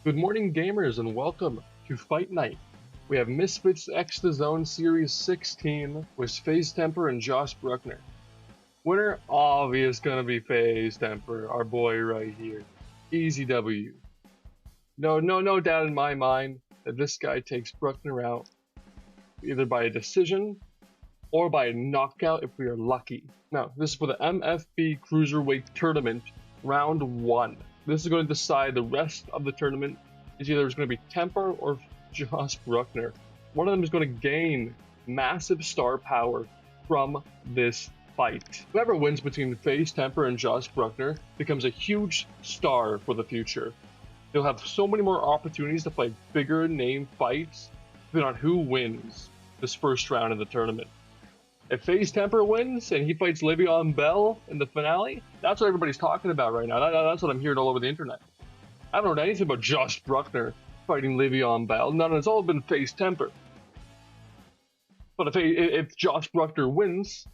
Good morning, gamers, and welcome to Fight Night. We have Misfits X Dazn Series 16 with FaZe Temper and Josh Bruckner. Winner, obvious, gonna be FaZe Temper, our boy right here. Easy W. No doubt in my mind that this guy takes Bruckner out either by a decision or by a knockout if we are lucky. Now, this is for the MFB Cruiserweight Tournament, Round 1. This is going to decide the rest of the tournament. It's either going to be Temper or Josh Bruckner. One of them is going to gain massive star power from this fight. Whoever wins between FaZe Temper and Josh Bruckner becomes a huge star for the future. They'll have so many more opportunities to fight bigger name fights depending on who wins this first round of the tournament. If FaZe Temper wins and he fights Le'Veon Bell in the finale, that's what everybody's talking about right now. That's what I'm hearing all over the internet. I haven't heard anything about Josh Bruckner fighting Le'Veon Bell. None. It's all been FaZe Temper. But if Josh Bruckner wins,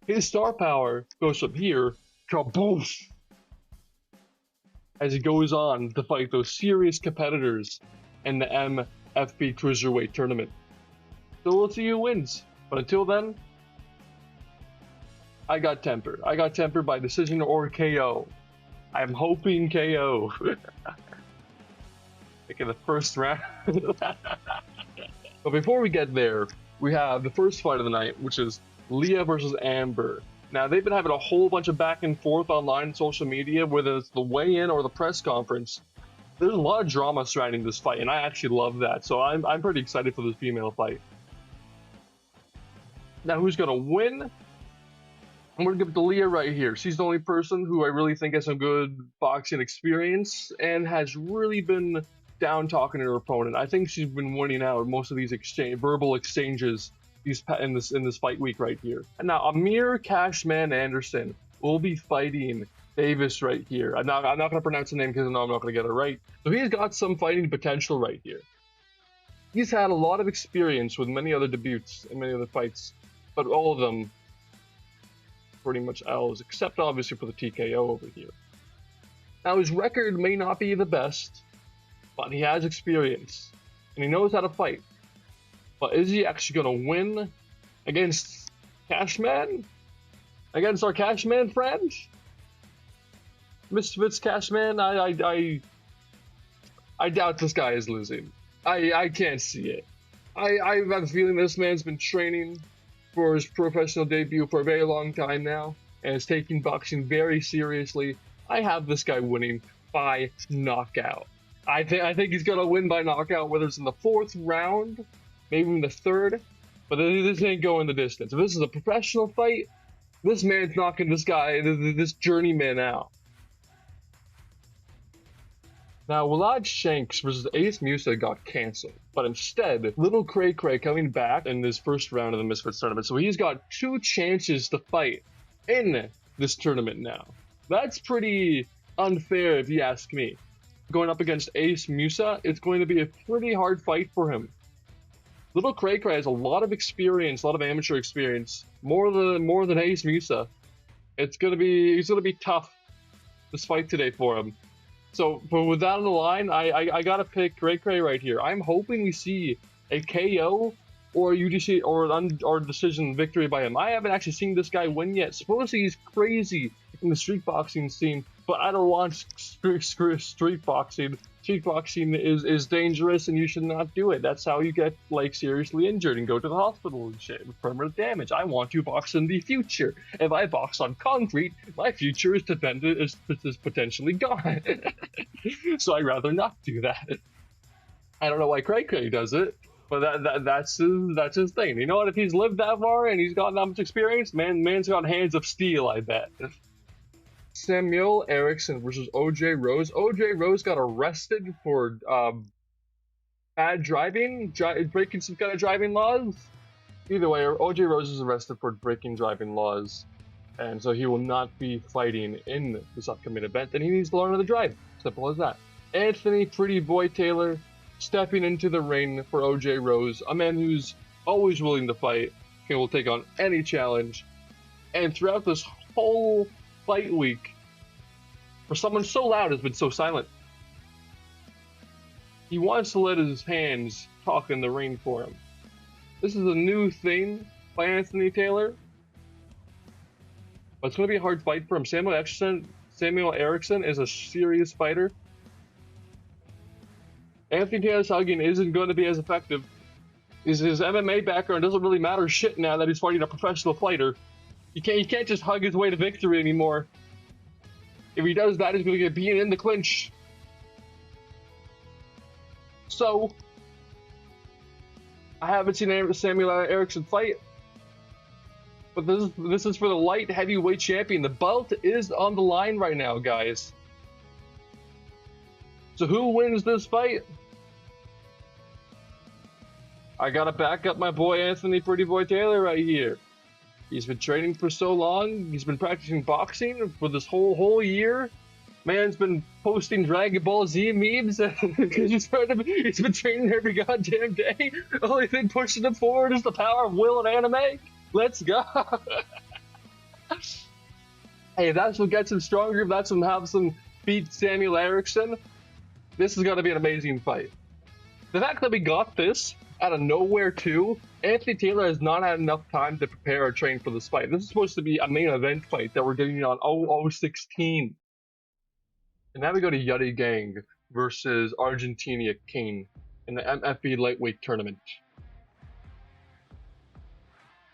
his star power goes from here to boom as he goes on to fight those serious competitors in the MFB Cruiserweight Tournament. So we'll see who wins. But until then, I got Temper. I got Temper by decision or KO. I'm hoping KO. Like in the first round. But before we get there, we have the first fight of the night, which is Leah versus Amber. Now, they've been having a whole bunch of back and forth online social media, whether it's the weigh-in or the press conference. There's a lot of drama surrounding this fight, and I actually love that. So I'm pretty excited for this female fight. Now, who's going to win? I'm going to give it to Leah right here. She's the only person who I really think has some good boxing experience and has really been down talking to her opponent. I think she's been winning out most of these verbal exchanges in this fight week right here. And now, Amir Cashman Anderson will be fighting Davis right here. I'm not going to pronounce the name because I know I'm not going to get it right. So he's got some fighting potential right here. He's had a lot of experience with many other debuts and many other fights, but all of them pretty much L's, except obviously for the TKO over here. Now, his record may not be the best, but he has experience, and he knows how to fight. But is he actually going to win against Cashman? Against our Cashman friend? Misfits Cashman? I doubt this guy is losing. I can't see it. I have a feeling this man's been training for his professional debut for a very long time now, and is taking boxing very seriously. I have this guy winning by knockout. I think he's gonna win by knockout, whether it's in the 4th round, maybe in the 3rd, but this ain't going the distance. If this is a professional fight, this man's knocking this guy, this journeyman out. Now, Walad Shanks versus Ace Musa got canceled, but instead, Little Cray Cray coming back in this first round of the Misfits tournament, so he's got 2 chances to fight in this tournament now. That's pretty unfair if you ask me. Going up against Ace Musa, it's going to be a pretty hard fight for him. Little Cray Cray has a lot of experience, a lot of amateur experience, more than Ace Musa. He's gonna be tough this fight today for him. So, but with that on the line, I gotta pick Cray Cray right here. I'm hoping we see a KO or a UDC or decision victory by him. I haven't actually seen this guy win yet. Supposedly he's crazy in the street boxing scene, but I don't want street boxing. Street boxing is dangerous, and you should not do it. That's how you get like seriously injured and go to the hospital and shit with permanent damage. I want to box in the future. If I box on concrete, my future is potentially gone. So I'd rather not do that. I don't know why Cray Cray does it, but that's his thing. You know what? If he's lived that far and he's got that much experience, man's got hands of steel, I bet. Samuel Erickson versus OJ Rose. OJ Rose got arrested for bad driving, breaking some kind of driving laws. Either way, OJ Rose is arrested for breaking driving laws, and so he will not be fighting in this upcoming event, and he needs to learn how to drive. Simple as that. Anthony Pretty Boy Taylor stepping into the ring for OJ Rose, a man who's always willing to fight, and will take on any challenge. And throughout this whole fight week, for someone so loud has been so silent. He wants to let his hands talk in the ring for him. This is a new thing by Anthony Taylor, but it's going to be a hard fight for him. Samuel Erickson is a serious fighter. Anthony Taylor's hugging isn't going to be as effective. His MMA background doesn't really matter shit now that he's fighting a professional fighter. He can't just hug his way to victory anymore. If he does that, he's going to get beaten in the clinch. So, I haven't seen Samuel Erickson fight, but this is for the light heavyweight champion. The belt is on the line right now, guys. So who wins this fight? I gotta back up my boy Anthony Pretty Boy Taylor right here. He's been training for so long. He's been practicing boxing for this whole year. Man's been posting Dragon Ball Z memes. He's been training every goddamn day. The only thing pushing him forward is the power of will and anime. Let's go. Hey, if that's what gets him stronger, if that's what helps him beat Samuel Erickson, this is gonna be an amazing fight. The fact that we got this out of nowhere too, Anthony Taylor has not had enough time to prepare or train for this fight. This is supposed to be a main event fight that we're getting on 0016. And now we go to Yuddy Gang versus Argentina King in the MFB lightweight tournament.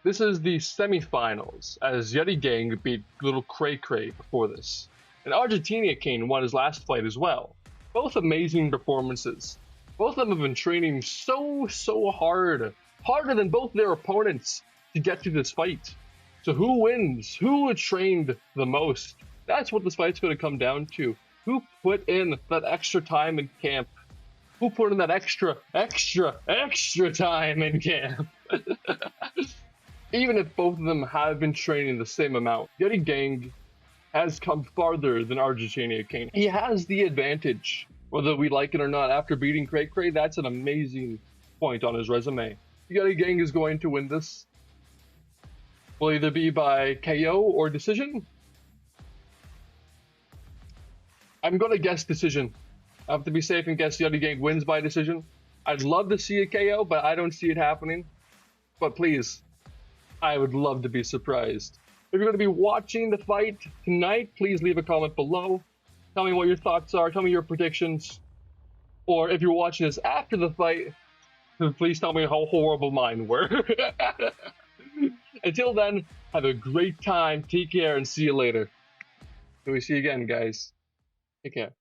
This is the semifinals, as Yuddy Gang beat Little Cray Cray before this. And Argentina King won his last fight as well. Both amazing performances. Both of them have been training so hard. Harder than both their opponents to get to this fight. So who wins? Who trained the most? That's what this fight's going to come down to. Who put in that extra time in camp? Who put in that extra time in camp? Even if both of them have been training the same amount, Yuddy Gang has come farther than Argentina King. He has the advantage, whether we like it or not. After beating Cray Cray, that's an amazing point on his resume. Yuddy Gang is going to win this. Will either be by KO or decision. I'm going to guess decision. I have to be safe and guess Yuddy Gang wins by decision. I'd love to see a KO, but I don't see it happening. But please, I would love to be surprised. If you're going to be watching the fight tonight, please leave a comment below. Tell me what your thoughts are. Tell me your predictions. Or if you're watching this after the fight, please tell me how horrible mine were. Until then, have a great time. Take care and see you later. Till we see you again, guys. Take care.